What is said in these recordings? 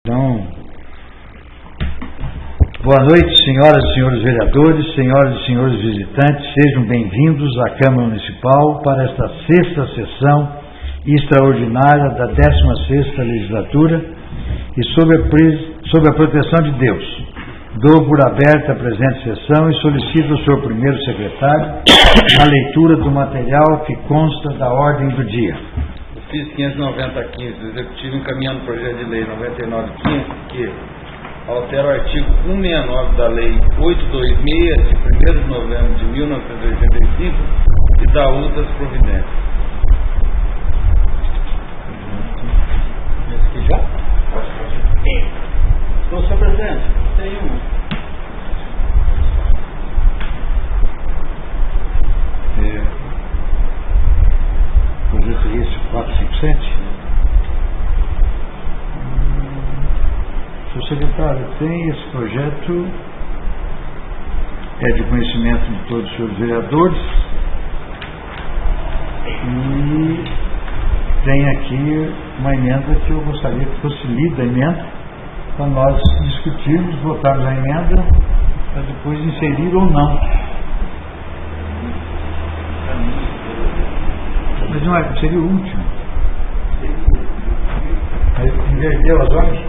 Então, boa noite, senhoras e senhores vereadores, senhoras e senhores visitantes, sejam bem-vindos à Câmara Municipal para esta sexta sessão extraordinária da 16ª legislatura e sob a proteção de Deus. Dou por aberta a presente sessão e solicito ao senhor primeiro secretário a leitura do material que consta da ordem do dia. Ofício 590-15 do Executivo encaminhando o projeto de lei 99-15 que altera o artigo 169 da Lei 826 de 1º de novembro de 1985 e dá outras providências. Esse aqui já? Então, senhor presidente, tem Projeto esse 457. Senhor secretário, tem esse projeto, é de conhecimento de todos os senhores vereadores e tem aqui uma emenda que eu gostaria que fosse lida a emenda para nós discutirmos, votarmos a emenda para depois inserir ou não. Mas não é, seria o último. Aí inverteu as ordens.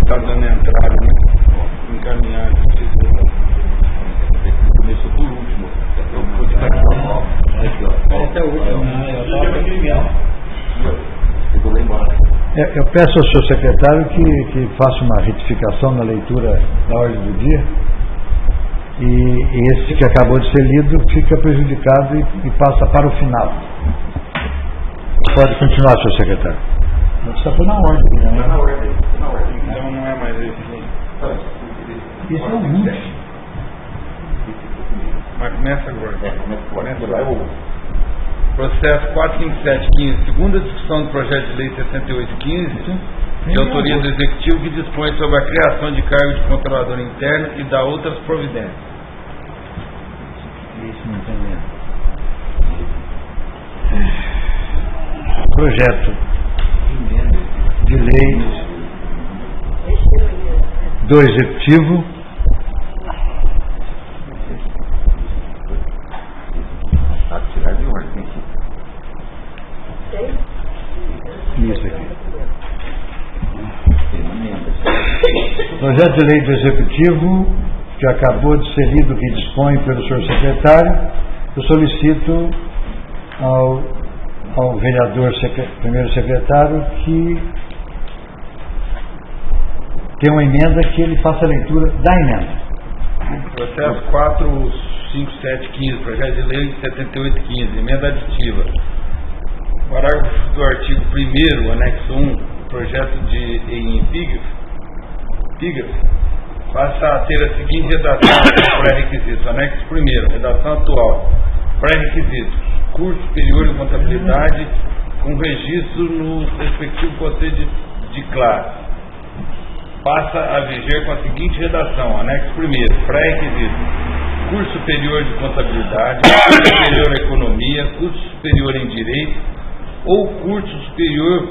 Está dando entrada, né? Encaminhado. começou por último. Esse é o último. Ficou lá embaixo. Eu peço ao senhor secretário que faça uma retificação na leitura da ordem do dia. E esse que acabou de ser lido fica prejudicado e passa para o final. Pode continuar, senhor secretário. Não precisa pôr na ordem. Não é na ordem. Então não é mais esse. Esse é o último. Mas começa agora. Começa agora. Processo 457-15, segunda discussão do projeto de lei 6815, de autoria do Executivo, que dispõe sobre a criação de cargo de controlador interno e dá outras providências. Isso não tem medo. Projeto de lei do Executivo isso aqui. Projeto de lei do Executivo que acabou de ser lido, que dispõe pelo senhor secretário. Eu solicito ao vereador primeiro secretário que tem uma emenda que ele faça a leitura da emenda. Processo 45715, projeto de lei 7815, emenda aditiva. Parágrafo do artigo 1º, anexo 1, projeto de em epígrafe, passa a ter a seguinte redação pré-requisitos. Anexo 1º, redação atual. Pré-requisitos: curso superior em contabilidade com registro no respectivo conselho de classe. Passa a viger com a seguinte redação. Anexo 1º, pré-requisitos: curso superior de contabilidade, curso superior em economia, curso superior em direito ou curso superior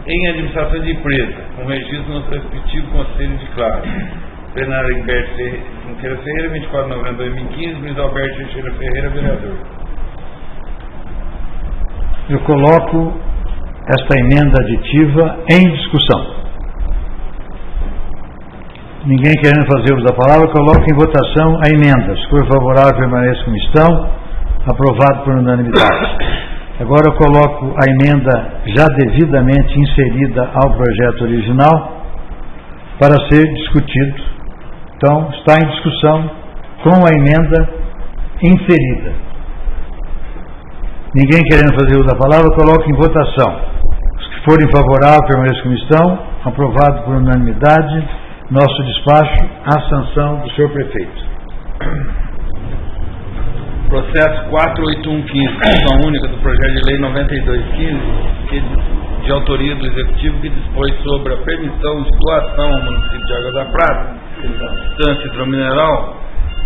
em administração de empresa, com registro no respectivo conselho de classe. Plenário Humberto Junqueira Ferreira, 24 de novembro de 2015, Luiz Alberto Teixeira Ferreira, vereador. Eu coloco esta emenda aditiva em discussão. Ninguém querendo fazer uso da palavra, coloco em votação a emenda. Se for favorável, permaneça como estão. Aprovado por unanimidade. Agora eu coloco a emenda já devidamente inserida ao projeto original para ser discutido. Então, está em discussão com a emenda inserida. Ninguém querendo fazer uso da palavra, coloco em votação. Os que forem favoráveis, permaneçam como estão. Aprovado por unanimidade. Nosso despacho, a sanção do senhor prefeito. Processo 48115, discussão única do projeto de lei 9215, de autoria do Executivo, que dispõe sobre a permissão de doação ao município de Água da Prata, instância hidromineral,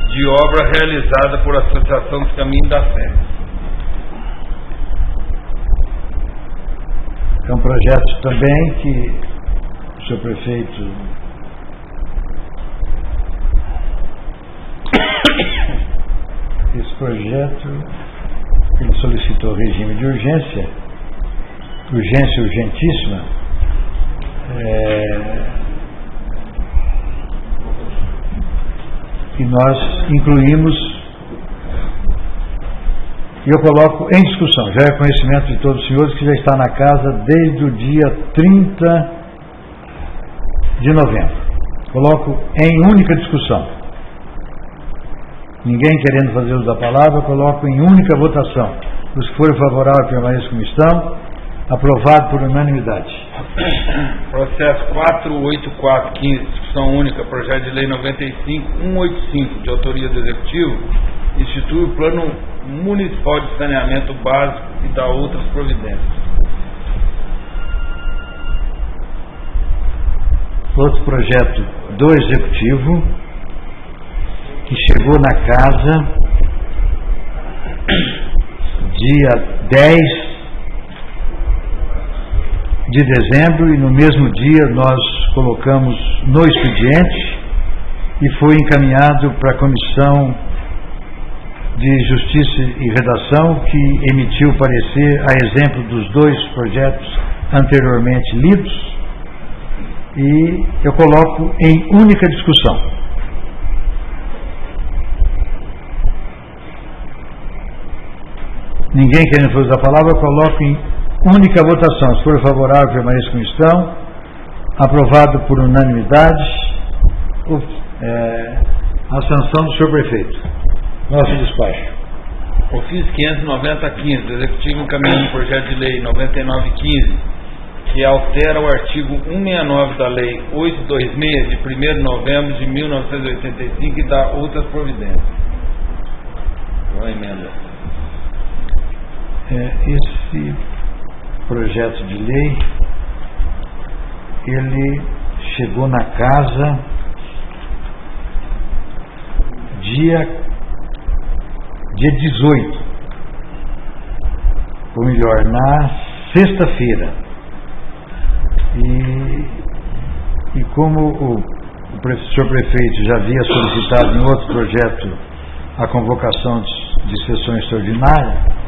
de obra realizada por Associação dos Caminhos da Sé. É um projeto também que o senhor prefeito esse projeto ele solicitou regime de urgência urgentíssima, e nós incluímos, e eu coloco em discussão, já é conhecimento de todos os senhores que já está na casa desde o dia 30 de novembro. Coloco em única discussão. Ninguém querendo fazer uso da palavra, coloco em única votação. Os que forem favoráveis permaneçam como estão. Aprovado por unanimidade. Processo 48415, discussão única, projeto de lei 95.185, de autoria do Executivo, institui o Plano Municipal de Saneamento Básico e dá outras providências. Outro projeto do Executivo, que chegou na casa dia 10 de dezembro, e no mesmo dia nós colocamos no expediente e foi encaminhado para a Comissão de Justiça e Redação, que emitiu parecer a exemplo dos dois projetos anteriormente lidos, e eu coloco em única discussão. Ninguém querendo fazer a palavra, eu coloco em única votação. Se for favorável, permaneça como estão. Aprovado por unanimidade. A sanção do senhor prefeito. Nosso despacho. Ofício 590-15, do Executivo encaminhando o projeto de lei 9915, que altera o artigo 169 da Lei 826, de 1º de novembro de 1985, e dá outras providências. Qual a emenda? Esse projeto de lei, ele chegou na casa dia 18, ou melhor, na sexta-feira, e como o senhor prefeito já havia solicitado em outro projeto a convocação de sessão extraordinária,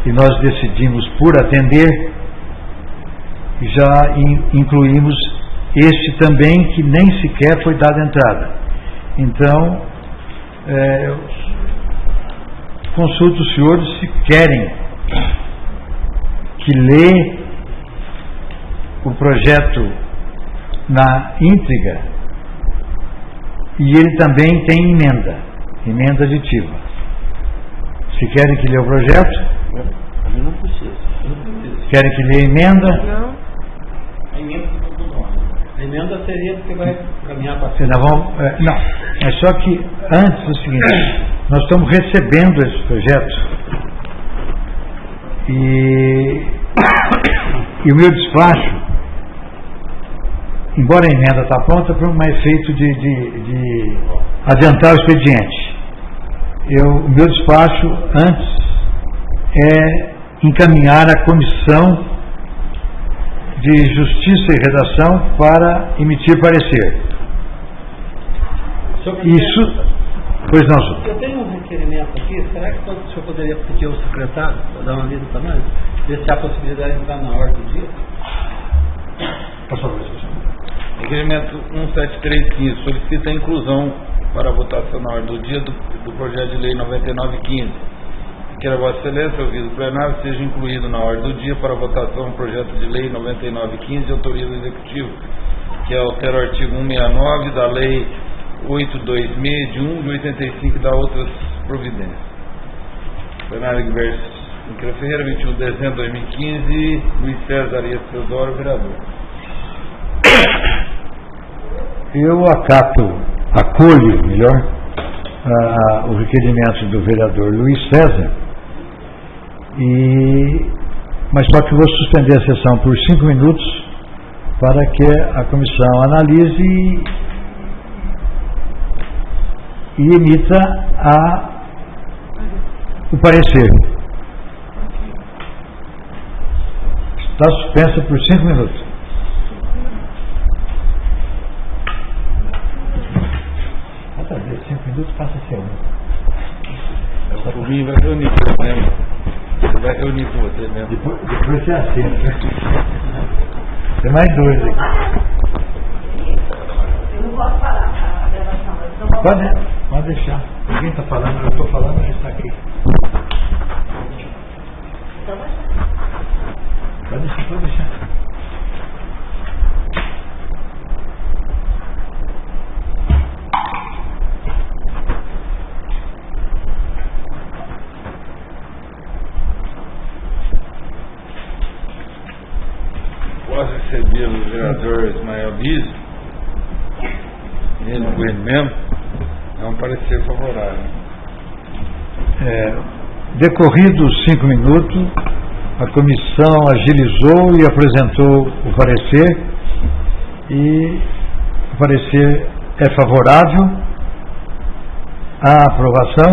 e nós decidimos por atender, já incluímos este também, que nem sequer foi dada entrada. Então, consulto os senhores se querem que lê o projeto na íntegra, e ele também tem emenda aditiva. Se querem que lê o projeto, não precisa. querem que lê a emenda? Não. A emenda está tudo bom. A emenda seria porque vai caminhar para frente. Não, é só que antes é o seguinte, nós estamos recebendo esse projeto e o meu despacho, embora a emenda está pronta, por um efeito de adiantar o expediente. O meu despacho antes é encaminhar a Comissão de Justiça e Redação para emitir parecer. Isso, pois não, senhor. Eu tenho um requerimento aqui, será que o senhor poderia pedir ao secretário para dar uma lida também? Ver se há possibilidade de entrar na ordem do dia? Por favor, senhor. Requerimento 17315 solicita a inclusão para a votação na ordem do dia do projeto de lei 9915. Quero a Vossa Excelência, ouvido o plenário, seja incluído na ordem do dia para a votação o projeto de lei 9915, de autoria do Executivo, que altera o artigo 169 da Lei 826 de 1 de 85 e dá outras providências. Plenário Guilherme Ferreira, 21 de dezembro de 2015, Luiz César Arias Teodoro, vereador. Eu acolho, melhor, o requerimento do vereador Luiz César, mas só que vou suspender a sessão por 5 minutos para que a comissão analise e emita o parecer. Está suspensa por 5 minutos. Outra vez, 5 minutos passa a ser 1. O Rubinho vai reunir com você mesmo. Ele vai reunir com você mesmo. Depois você assiste. Tem mais 2 aqui. Eu não posso parar a gravação, mas não posso. Pode deixar. Ninguém está falando, eu estou falando, ele está aqui. Então vai. Pode deixar. Após receber o vereador Ismael Liz, ele com ele mesmo, é um parecer favorável. Decorridos 5 minutos, a comissão agilizou e apresentou o parecer, e o parecer é favorável à aprovação,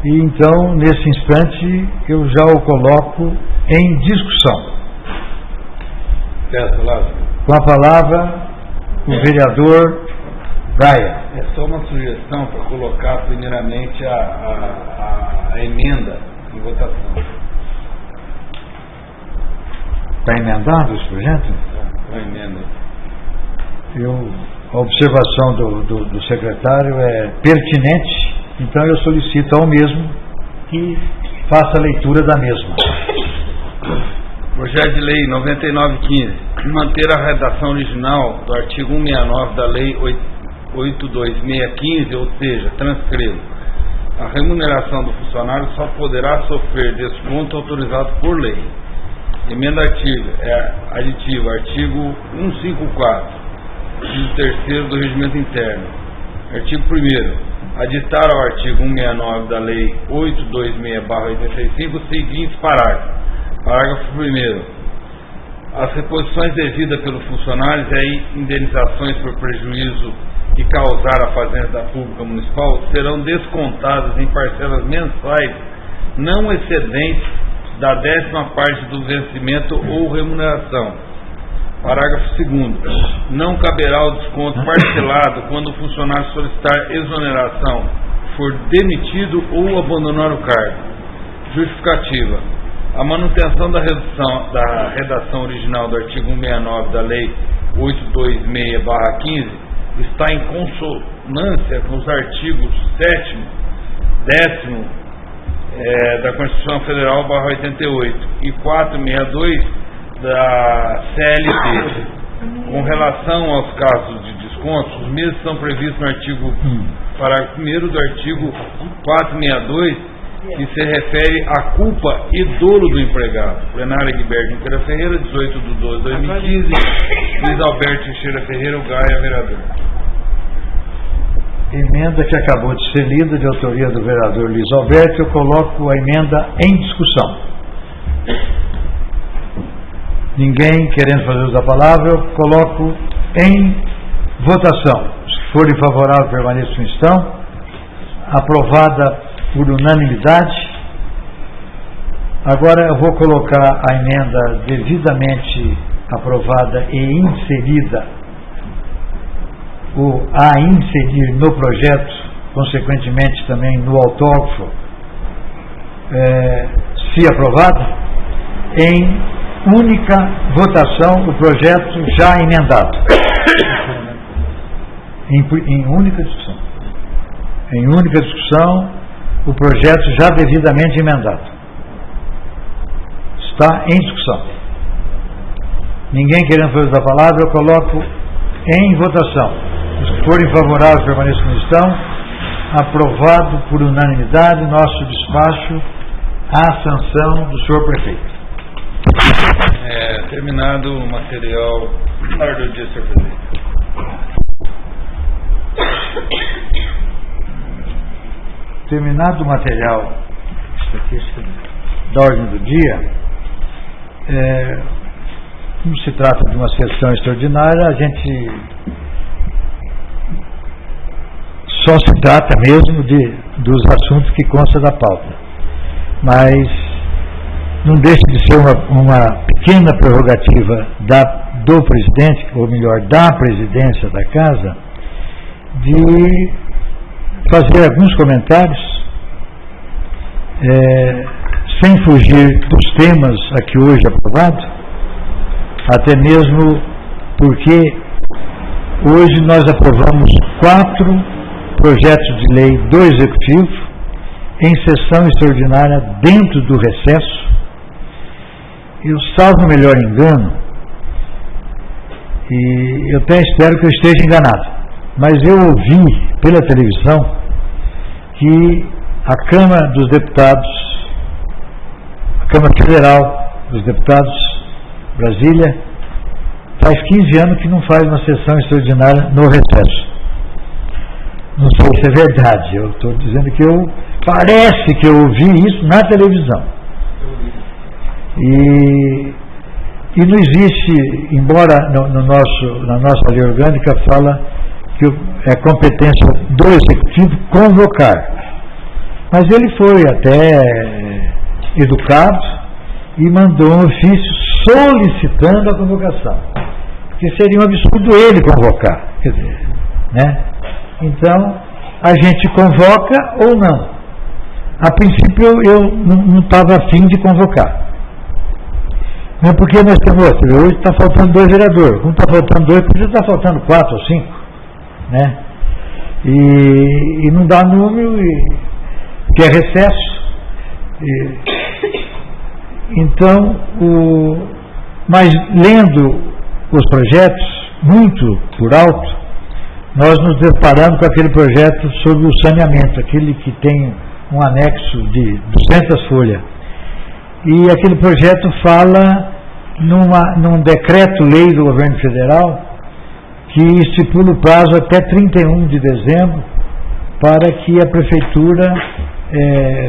e então, nesse instante, eu já o coloco em discussão. Certo, Lázaro? Com a palavra, o vereador Gaia. É só uma sugestão para colocar primeiramente a emenda em votação. Está emendado esse projeto? A emenda. A observação do secretário é pertinente, então eu solicito ao mesmo que faça a leitura da mesma. Projeto de Lei 9915. Manter a redação original do artigo 169 da Lei 82615, ou seja, transcrevo. A remuneração do funcionário só poderá sofrer desconto autorizado por lei. Emenda aditiva, artigo 154, inciso 3º do Regimento Interno. Artigo 1º. Aditar ao artigo 169 da Lei 826/85 os seguintes parágrafos. Parágrafo 1º. As reposições devidas pelos funcionários e indenizações por prejuízo que causar a Fazenda Pública Municipal serão descontadas em parcelas mensais não excedentes da 10ª parte do vencimento ou remuneração. Parágrafo 2º. Não caberá o desconto parcelado quando o funcionário solicitar exoneração, for demitido ou abandonar o cargo. Justificativa. A manutenção da redação original do artigo 169 da Lei 826/15 está em consonância com os artigos 7º, 10º da Constituição Federal /88 e 462 da CLT. Com relação aos casos de descontos, os mesmos são previstos no artigo parágrafo 1º do artigo 462, que se refere à culpa e dolo do empregado. Plenário Egberto Junqueira Ferreira, 18/12/2015. Luiz Alberto Teixeira Ferreira, o Gaia, vereador. Emenda que acabou de ser lida, de autoria do vereador Luiz Alberto. Eu coloco a emenda em discussão. Ninguém querendo fazer uso da palavra, eu coloco em votação. Se forem favoráveis, permaneçam como estão. Aprovada por unanimidade. Agora eu vou colocar a emenda devidamente aprovada e inserida, ou a inserir no projeto, consequentemente também no autógrafo, se aprovada, em única votação o projeto já emendado. Em única discussão. Em única discussão, o projeto já devidamente emendado. Está em discussão. Ninguém querendo fazer da palavra, eu coloco em votação. Os que forem favoráveis permaneçam como estão. Aprovado por unanimidade nosso despacho à sanção do senhor prefeito. Terminado o material na ordem do dia, senhor presidente. Terminado o material da ordem do dia, como se trata de uma sessão extraordinária, a gente só se trata mesmo dos assuntos que constam da pauta. Mas não deixa de ser uma pequena prerrogativa do presidente, ou melhor, da presidência da Casa, de fazer alguns comentários, sem fugir dos temas aqui hoje aprovados, até mesmo porque hoje nós aprovamos 4 projetos de lei do Executivo em sessão extraordinária dentro do recesso. Eu salvo melhor engano, e eu até espero que eu esteja enganado, mas eu ouvi pela televisão que a Câmara dos Deputados, a Câmara Federal dos Deputados, Brasília, faz 15 anos que não faz uma sessão extraordinária no recesso. Não sei se é verdade, eu estou dizendo que parece que eu ouvi isso na televisão. E não existe, embora na nossa lei orgânica fala que é competência do Executivo convocar, mas ele foi até educado e mandou um ofício solicitando a convocação, porque seria um absurdo ele convocar, quer dizer, né? Então a gente convoca ou não. A princípio eu não estava afim de convocar. Não é porque nós temos outro. Hoje está faltando 2 vereadores. Como está faltando 2, podia estar faltando 4 ou 5. Né? E não dá número, que é recesso. Então, mas lendo os projetos, muito por alto, nós nos deparamos com aquele projeto sobre o saneamento, aquele que tem um anexo de 200 folhas. E aquele projeto fala num decreto-lei do governo federal que estipula o prazo até 31 de dezembro para que a prefeitura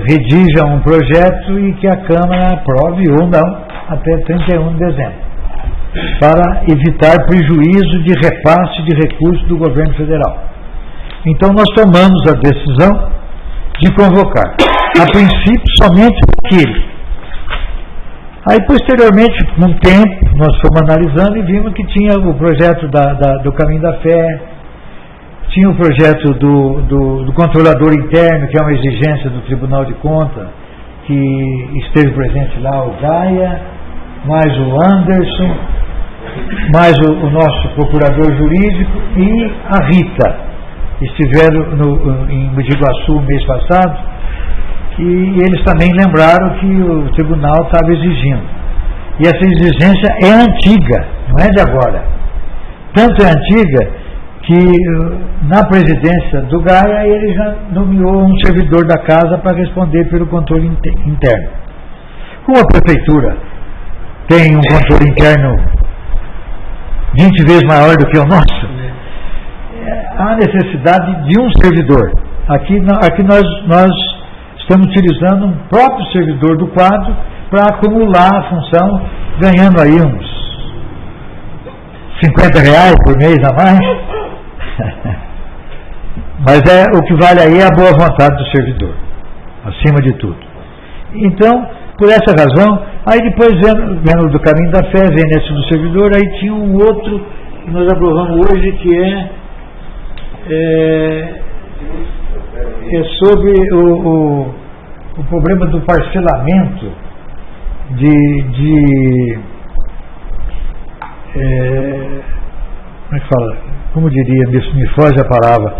redija um projeto e que a Câmara aprove ou não até 31 de dezembro, para evitar prejuízo de repasse de recursos do governo federal. Então nós tomamos a decisão de convocar, a princípio, somente aquele. Aí, posteriormente, com o tempo, nós fomos analisando e vimos que tinha o projeto do Caminho da Fé, tinha o projeto do controlador interno, que é uma exigência do Tribunal de Contas, que esteve presente lá, o Gaia, mais o Anderson, mais o nosso procurador jurídico e a Rita. Estiveram em Mogi Guaçu mês passado, e eles também lembraram que o tribunal estava exigindo. E essa exigência é antiga, não é de agora. Tanto é antiga que na presidência do Gaia ele já nomeou um servidor da casa para responder pelo controle interno. Como a prefeitura tem um controle interno 20 vezes maior do que o nosso, há necessidade de um servidor. Aqui nós estamos utilizando um próprio servidor do quadro para acumular a função, ganhando aí uns R$50 por mês a mais. Mas o que vale aí é a boa vontade do servidor, acima de tudo. Então, por essa razão, aí depois vendo do Caminho da Fé, vendo esse do servidor, aí tinha um outro que nós aprovamos hoje, que é sobre o problema do parcelamento como é que fala? Como diria, me foge a palavra.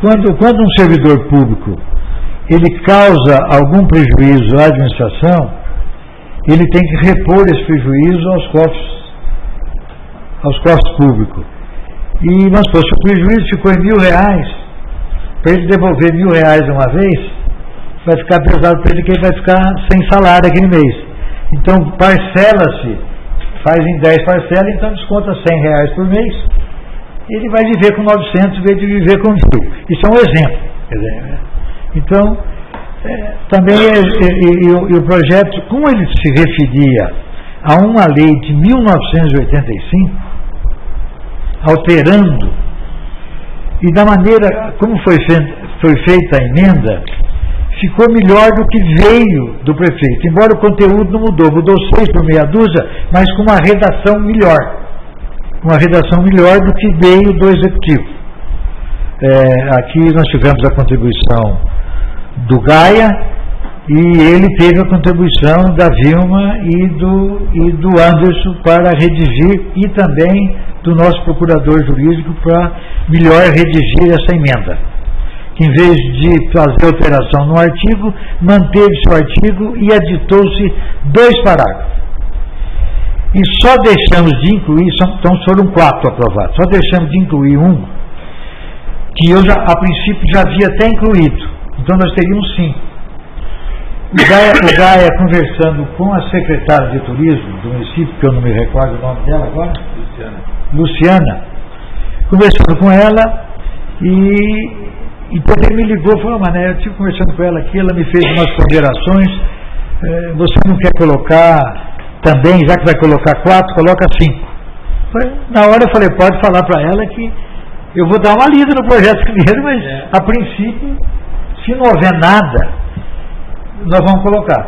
Quando um servidor público ele causa algum prejuízo à administração, ele tem que repor esse prejuízo aos cofres públicos. E, mas se o prejuízo ficou em R$1.000, para ele devolver R$1.000 uma vez, vai ficar pesado para ele, que ele vai ficar sem salário aquele mês. Então parcela-se, faz em 10 parcelas, então desconta R$100 por mês, e ele vai viver com 900 em vez de viver com 1.000. Isso é um exemplo. Quer dizer, então, também e o projeto, como ele se referia a uma lei de 1985, alterando, e da maneira como foi feita a emenda, ficou melhor do que veio do prefeito, embora o conteúdo não mudou 6 por meia dúzia, mas com uma redação melhor. Uma redação melhor do que veio do executivo. Aqui nós tivemos a contribuição do Gaia e ele teve a contribuição da Vilma e do Anderson para redigir, e também do nosso procurador jurídico para melhor redigir essa emenda, que em vez de fazer alteração no artigo, manteve-se o artigo e aditou-se 2 parágrafos. E só deixamos de incluir, então foram 4 aprovados, só deixamos de incluir um, que eu a princípio já havia até incluído, então nós teríamos 5. O Gaia conversando com a secretária de turismo do município, que eu não me recordo o nome dela agora, Luciana, conversando com ela, e depois ele me ligou e falou: Mané, eu estive conversando com ela aqui, ela me fez umas ponderações, você não quer colocar também, já que vai colocar 4, coloca 5. Na hora eu falei: pode falar para ela que eu vou dar uma lida no projeto primeiro, mas a princípio, se não houver nada, nós vamos colocar.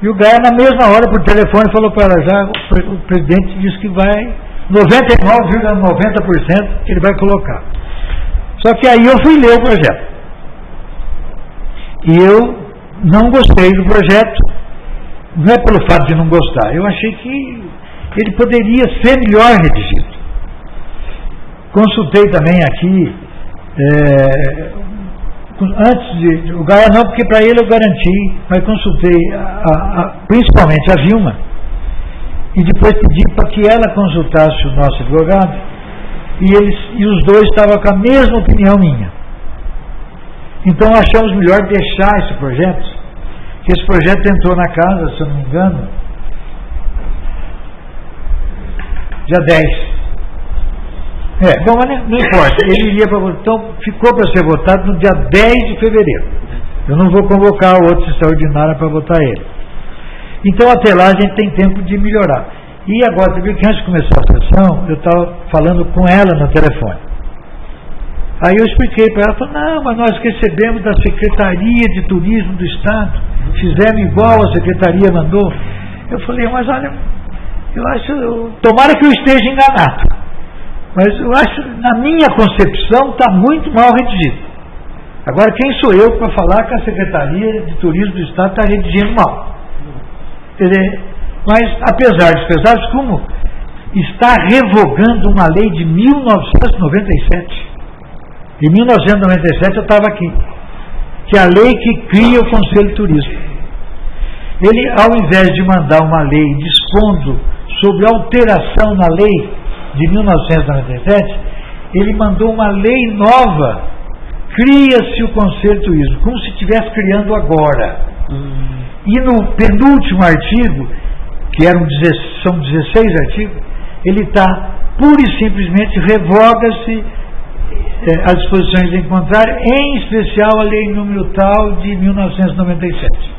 E o Gaia, na mesma hora, por telefone, falou para ela: já o presidente disse que vai 99,90% que ele vai colocar. Só que aí eu fui ler o projeto e eu não gostei do projeto. Não é pelo fato de não gostar, eu achei que ele poderia ser melhor redigido. Consultei também aqui, antes o Gaia não, porque para ele eu garanti, mas consultei principalmente a Vilma, e depois pedi para que ela consultasse o nosso advogado, e os dois estavam com a mesma opinião minha. Então achamos melhor deixar esse projeto, que esse projeto entrou na casa, se eu não me engano, dia 10. Bom, mas não importa, ele iria para votar, então ficou para ser votado no dia 10 de fevereiro. Eu não vou convocar o outro extraordinário para votar ele. Então até lá a gente tem tempo de melhorar. E agora, você viu que antes de começar a sessão, eu estava falando com ela no telefone. Aí eu expliquei para ela, falei: não, mas nós recebemos da Secretaria de Turismo do Estado, fizemos igual a Secretaria mandou. Eu falei: mas olha, eu acho, tomara que eu esteja enganado, mas eu acho, na minha concepção, está muito mal redigido. Agora, quem sou eu para falar que a Secretaria de Turismo do Estado está redigindo mal? Mas, apesar dos pesares, como está revogando uma lei de 1997. Em 1997 eu estava aqui, que é a lei que cria o Conselho de Turismo. Ele, ao invés de mandar uma lei dispondo sobre alteração na lei de 1997, ele mandou uma lei nova, cria-se o Conselho de Turismo, como se estivesse criando agora. E no penúltimo artigo, que são 16 artigos, ele está pura e simplesmente revoga-se as disposições em contrário, em especial a lei número tal de 1997.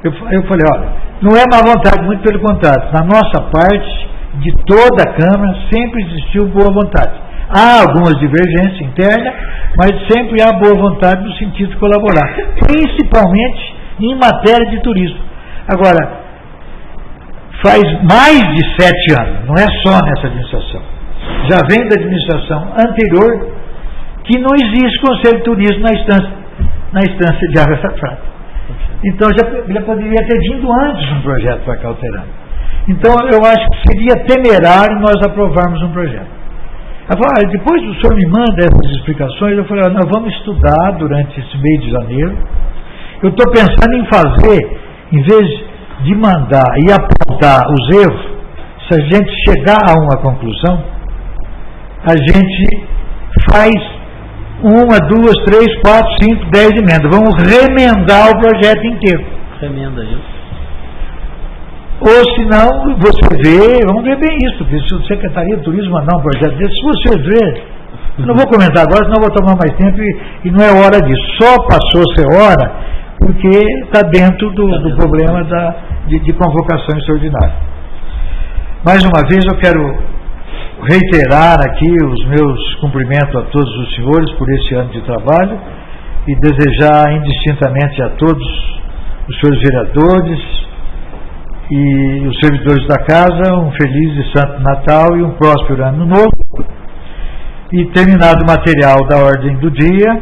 Eu falei: olha, não é má vontade, muito pelo contrário, na nossa parte, de toda a Câmara, sempre existiu boa vontade. Há algumas divergências internas, mas sempre há boa vontade no sentido de colaborar, principalmente em matéria de turismo. Agora, faz mais de 7 anos, não é só nessa administração, já vem da administração anterior, que não existe Conselho de Turismo na instância de Água Prata. Então já poderia ter vindo antes um projeto para cá alterando. Então eu acho que seria temerário nós aprovarmos um projeto. Ela falou: depois o senhor me manda essas explicações. Eu falei: nós vamos estudar durante esse mês de janeiro. Eu estou pensando em fazer, em vez de mandar e apontar os erros, se a gente chegar a uma conclusão, a gente faz 1, 2, 3, 4, 5, 10 emendas. Vamos remendar o projeto inteiro. Remenda isso. Ou se não, você vê, vamos ver bem isso, porque se a Secretaria de Turismo mandar um projeto desse, se você vê, eu não vou comentar agora, senão vou tomar mais tempo e não é hora disso. Só passou a ser hora porque está dentro do problema de convocação extraordinária. Mais uma vez eu quero reiterar aqui os meus cumprimentos a todos os senhores por esse ano de trabalho e desejar indistintamente a todos os senhores vereadores e os servidores da casa um feliz e santo Natal e um próspero ano novo. E terminado o material da ordem do dia,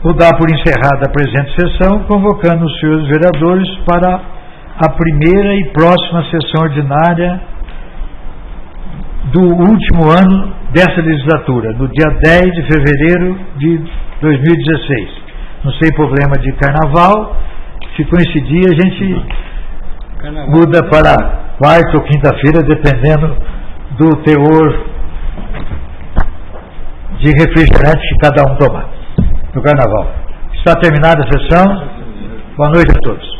vou dar por encerrada a presente sessão, convocando os senhores vereadores para a primeira e próxima sessão ordinária do último ano dessa legislatura, no dia 10 de fevereiro de 2016. Não sei, problema de carnaval, se coincidir a gente muda para quarta ou quinta-feira, dependendo do teor de refrigerante que cada um tomar no carnaval. Está terminada a sessão. Boa noite a todos.